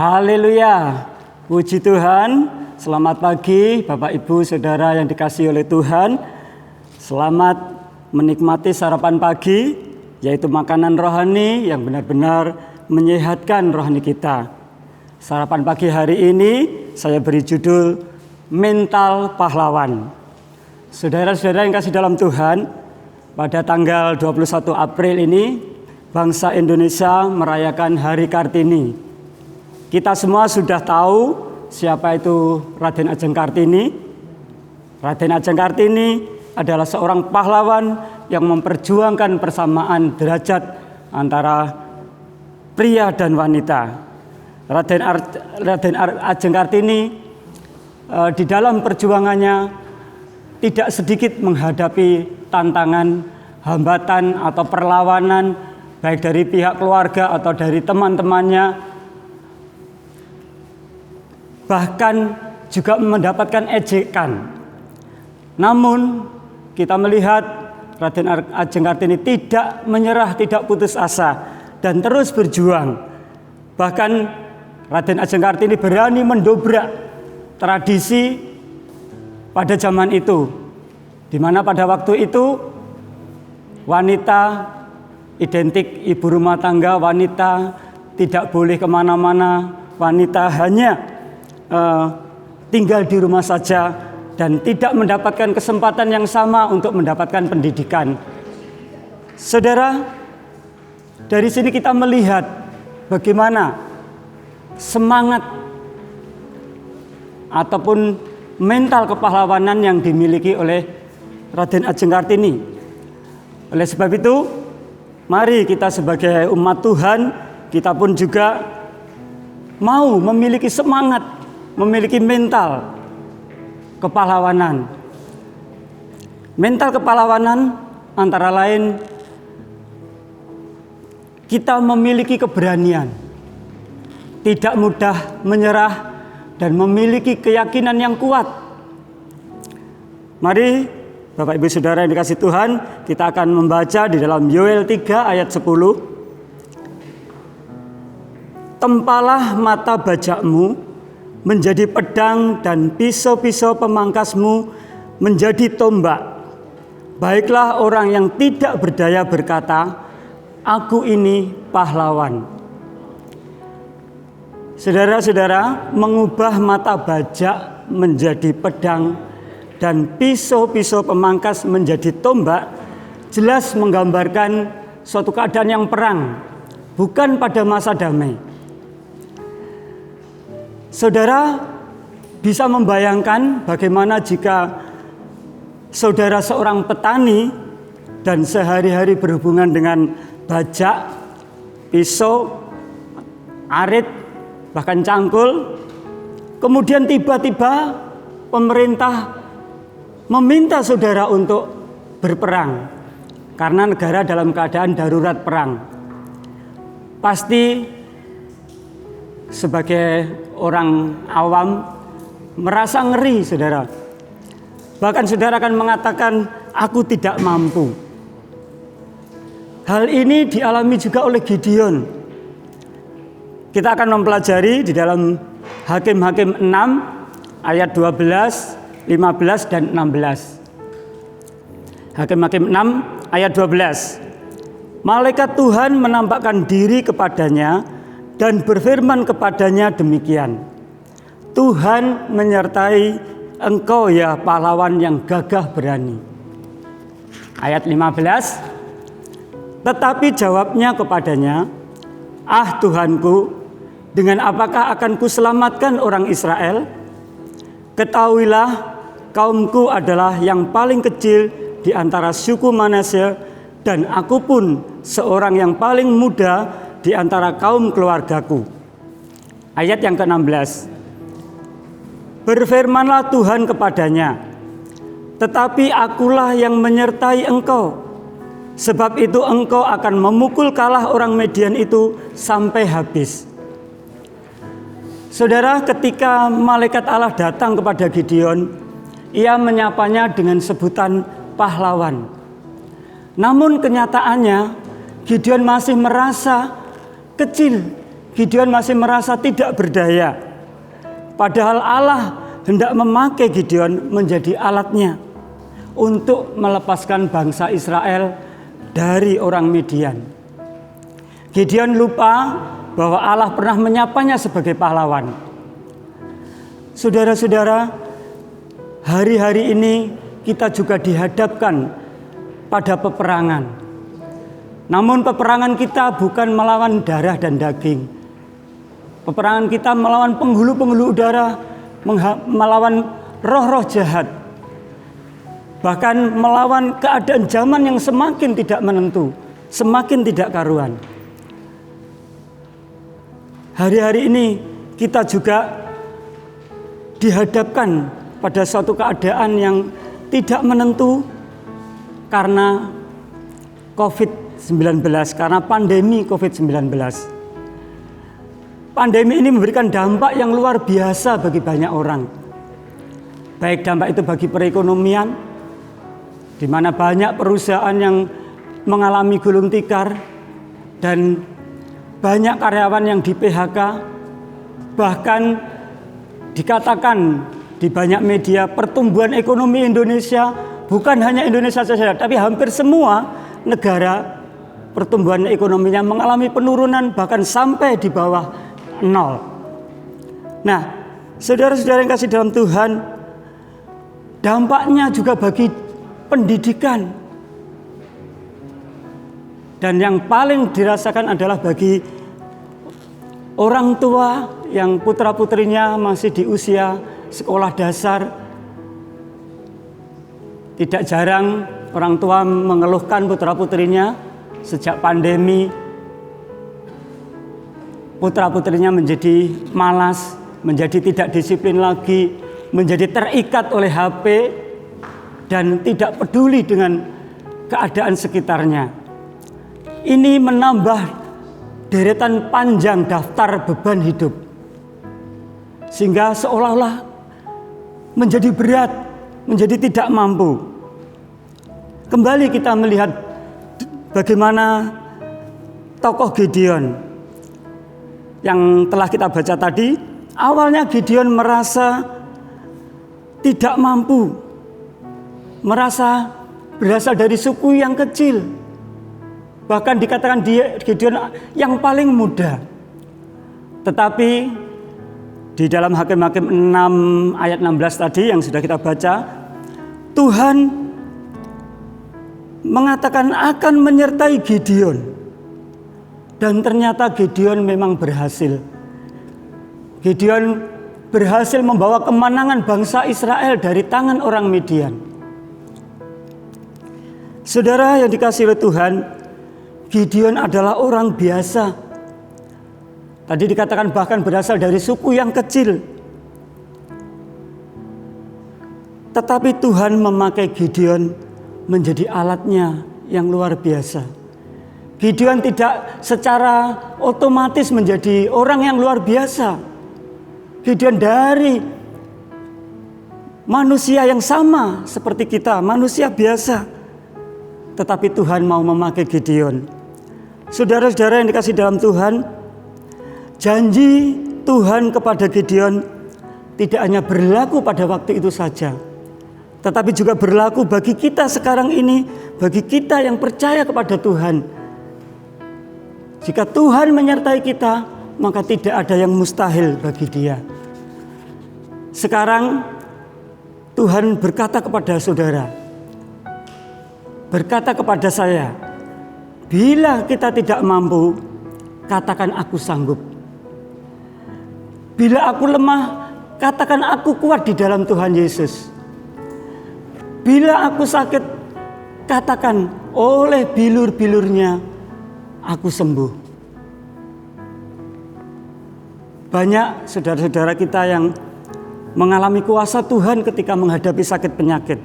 Haleluya, puji Tuhan. Selamat pagi Bapak Ibu Saudara yang dikasihi oleh Tuhan. Selamat menikmati sarapan pagi, yaitu makanan rohani yang benar-benar menyehatkan rohani kita. Sarapan pagi hari ini saya beri judul Mental Pahlawan. Saudara-saudara yang kasih dalam Tuhan, pada tanggal 21 April ini bangsa Indonesia merayakan Hari Kartini. Kita semua sudah tahu siapa itu Raden Ajeng Kartini. Raden Ajeng Kartini adalah seorang pahlawan yang memperjuangkan persamaan derajat antara pria dan wanita. Raden Ajeng Kartini di dalam perjuangannya tidak sedikit menghadapi tantangan, hambatan atau perlawanan baik dari pihak keluarga atau dari teman-temannya. Bahkan juga mendapatkan ejekan. Namun kita melihat Raden Ajeng Kartini tidak menyerah, tidak putus asa dan terus berjuang. Bahkan Raden Ajeng Kartini berani mendobrak tradisi pada zaman itu, di mana pada waktu itu wanita identik ibu rumah tangga, wanita tidak boleh kemana-mana, wanita hanya tinggal di rumah saja dan tidak mendapatkan kesempatan yang sama untuk mendapatkan pendidikan. Saudara, dari sini kita melihat bagaimana semangat ataupun mental kepahlawanan yang dimiliki oleh Raden Ajeng Kartini. Oleh sebab itu, mari kita sebagai umat Tuhan, kita pun juga mau memiliki semangat, memiliki mental kepahlawanan. Mental kepahlawanan antara lain kita memiliki keberanian, tidak mudah menyerah dan memiliki keyakinan yang kuat. Mari Bapak Ibu Saudara yang dikasihi Tuhan, kita akan membaca di dalam Yoel 3 ayat 10. Tempalah mata bajakmu menjadi pedang dan pisau-pisau pemangkasmu menjadi tombak. Baiklah orang yang tidak berdaya berkata, aku ini pahlawan. Saudara-saudara, mengubah mata bajak menjadi pedang dan pisau-pisau pemangkas menjadi tombak jelas menggambarkan suatu keadaan yang perang, bukan pada masa damai. Saudara bisa membayangkan bagaimana jika saudara seorang petani dan sehari-hari berhubungan dengan bajak, pisau, arit, bahkan cangkul. Kemudian tiba-tiba pemerintah meminta saudara untuk berperang karena negara dalam keadaan darurat perang. Pasti sebagai orang awam merasa ngeri, saudara. Bahkan saudara akan mengatakan, aku tidak mampu. Hal ini dialami juga oleh Gideon. Kita akan mempelajari di dalam Hakim-Hakim 6 ayat 12, 15 dan 16. Hakim-Hakim 6 ayat 12. Malaikat Tuhan menampakkan diri kepadanya dan berfirman kepadanya demikian, Tuhan menyertai engkau ya pahlawan yang gagah berani. Ayat 15. Tetapi jawabnya kepadanya, ah Tuhanku, dengan apakah akan kuselamatkan orang Israel? Ketahuilah kaumku adalah yang paling kecil di antara suku Manasye dan aku pun seorang yang paling muda di antara kaum keluargaku. Ayat yang ke-16. Berfirmanlah Tuhan kepadanya, tetapi akulah yang menyertai engkau, sebab itu engkau akan memukul kalah orang Median itu sampai habis. Saudara, ketika malaikat Allah datang kepada Gideon, ia menyapanya dengan sebutan pahlawan. Namun kenyataannya Gideon masih merasa kecil, Gideon masih merasa tidak berdaya. Padahal Allah hendak memakai Gideon menjadi alatnya untuk melepaskan bangsa Israel dari orang Midian. Gideon lupa bahwa Allah pernah menyapanya sebagai pahlawan. Saudara-saudara, hari-hari ini kita juga dihadapkan pada peperangan. Namun peperangan kita bukan melawan darah dan daging. Peperangan kita melawan penghulu-penghulu udara, melawan roh-roh jahat. Bahkan melawan keadaan zaman yang semakin tidak menentu, semakin tidak karuan. Hari-hari ini kita juga dihadapkan pada suatu keadaan yang tidak menentu karena COVID-19, karena pandemi COVID-19. Pandemi ini memberikan dampak yang luar biasa bagi banyak orang. Baik dampak itu bagi perekonomian, di mana banyak perusahaan yang mengalami gulung tikar dan banyak karyawan yang di PHK. Bahkan dikatakan di banyak media pertumbuhan ekonomi Indonesia, bukan hanya Indonesia saja, tapi hampir semua negara pertumbuhan ekonominya mengalami penurunan bahkan sampai di bawah 0. Nah, saudara-saudara yang kasih dalam Tuhan, dampaknya juga bagi pendidikan. Dan yang paling dirasakan adalah bagi orang tua yang putra-putrinya masih di usia sekolah dasar. Tidak jarang orang tua mengeluhkan putra-putrinya sejak pandemi. Putra-putrinya menjadi malas, menjadi tidak disiplin lagi, menjadi terikat oleh HP dan tidak peduli dengan keadaan sekitarnya. Ini menambah deretan panjang daftar beban hidup, sehingga seolah-olah menjadi berat, menjadi tidak mampu. Kembali kita melihat bagaimana tokoh Gideon yang telah kita baca tadi. Awalnya Gideon merasa tidak mampu, merasa berasal dari suku yang kecil. Bahkan dikatakan dia Gideon yang paling muda. Tetapi di dalam Hakim-Hakim 6 ayat 16 tadi yang sudah kita baca, Tuhan mengatakan akan menyertai Gideon. Dan ternyata Gideon memang berhasil. Gideon berhasil membawa kemenangan bangsa Israel dari tangan orang Midian. Saudara yang dikasihi oleh Tuhan, Gideon adalah orang biasa. Tadi dikatakan bahkan berasal dari suku yang kecil. Tetapi Tuhan memakai Gideon menjadi alatnya yang luar biasa. Gideon tidak secara otomatis menjadi orang yang luar biasa. Gideon dari manusia yang sama seperti kita, manusia biasa. Tetapi Tuhan mau memakai Gideon. Saudara-saudara yang dikasihi dalam Tuhan, janji Tuhan kepada Gideon tidak hanya berlaku pada waktu itu saja, tetapi juga berlaku bagi kita sekarang ini, bagi kita yang percaya kepada Tuhan. Jika Tuhan menyertai kita, maka tidak ada yang mustahil bagi Dia. Sekarang Tuhan berkata kepada saudara, berkata kepada saya, bila kita tidak mampu, katakan aku sanggup. Bila aku lemah, katakan aku kuat di dalam Tuhan Yesus. Bila aku sakit, katakan oleh bilur-bilurnya aku sembuh. Banyak saudara-saudara kita yang mengalami kuasa Tuhan ketika menghadapi sakit penyakit.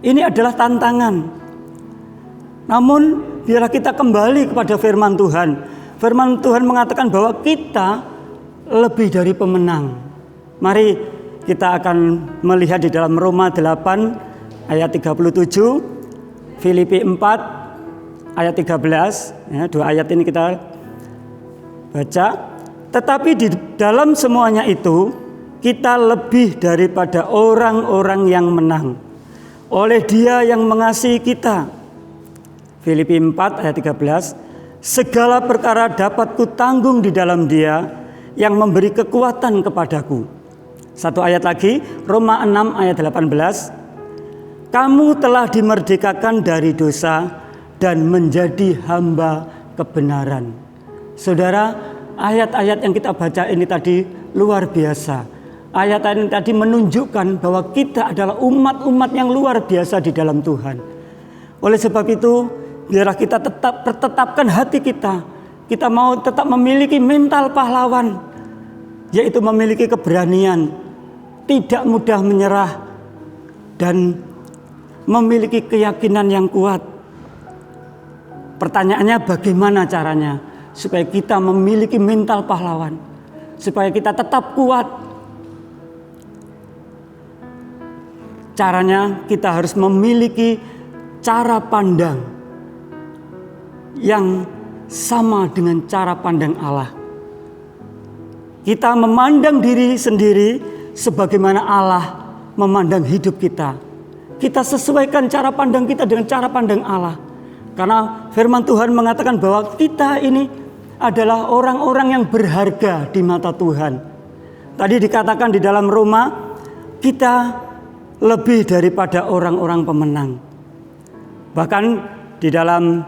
Ini adalah tantangan. Namun biarlah kita kembali kepada firman Tuhan. Firman Tuhan mengatakan bahwa kita lebih dari pemenang. Mari kita akan melihat di dalam Roma 8 ayat 37, Filipi 4 ayat 13. Ya, dua ayat ini kita baca, tetapi di dalam semuanya itu kita lebih daripada orang-orang yang menang oleh Dia yang mengasihi kita. Filipi 4 ayat 13, segala perkara dapat kutanggung di dalam Dia yang memberi kekuatan kepadaku. Satu ayat lagi, Roma 6 ayat 18, kamu telah dimerdekakan dari dosa dan menjadi hamba kebenaran. Saudara, ayat-ayat yang kita baca ini tadi luar biasa. Ayat ini tadi menunjukkan bahwa kita adalah umat-umat yang luar biasa di dalam Tuhan. Oleh sebab itu, biarlah kita tetapkan hati kita. Kita mau tetap memiliki mental pahlawan, yaitu memiliki keberanian, tidak mudah menyerah, dan memiliki keyakinan yang kuat. Pertanyaannya bagaimana caranya supaya kita memiliki mental pahlawan, supaya kita tetap kuat. Caranya kita harus memiliki cara pandang yang sama dengan cara pandang Allah. Kita memandang diri sendiri sebagaimana Allah memandang hidup kita. Kita sesuaikan cara pandang kita dengan cara pandang Allah. Karena firman Tuhan mengatakan bahwa kita ini adalah orang-orang yang berharga di mata Tuhan. Tadi dikatakan di dalam Roma, kita lebih daripada orang-orang pemenang. Bahkan di dalam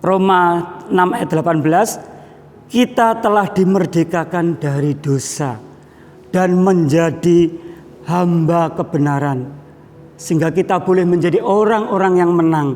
Roma 6 ayat 18, kita telah dimerdekakan dari dosa dan menjadi hamba kebenaran, sehingga kita boleh menjadi orang-orang yang menang.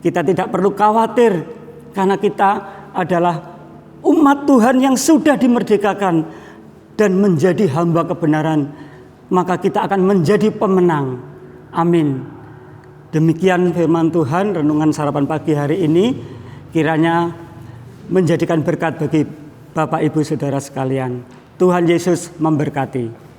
Kita tidak perlu khawatir karena kita adalah umat Tuhan yang sudah dimerdekakan dan menjadi hamba kebenaran, maka kita akan menjadi pemenang. Amin. Demikian firman Tuhan, renungan sarapan pagi hari ini. Kiranya menjadikan berkat bagi Bapak Ibu Saudara sekalian. Tuhan Yesus memberkati.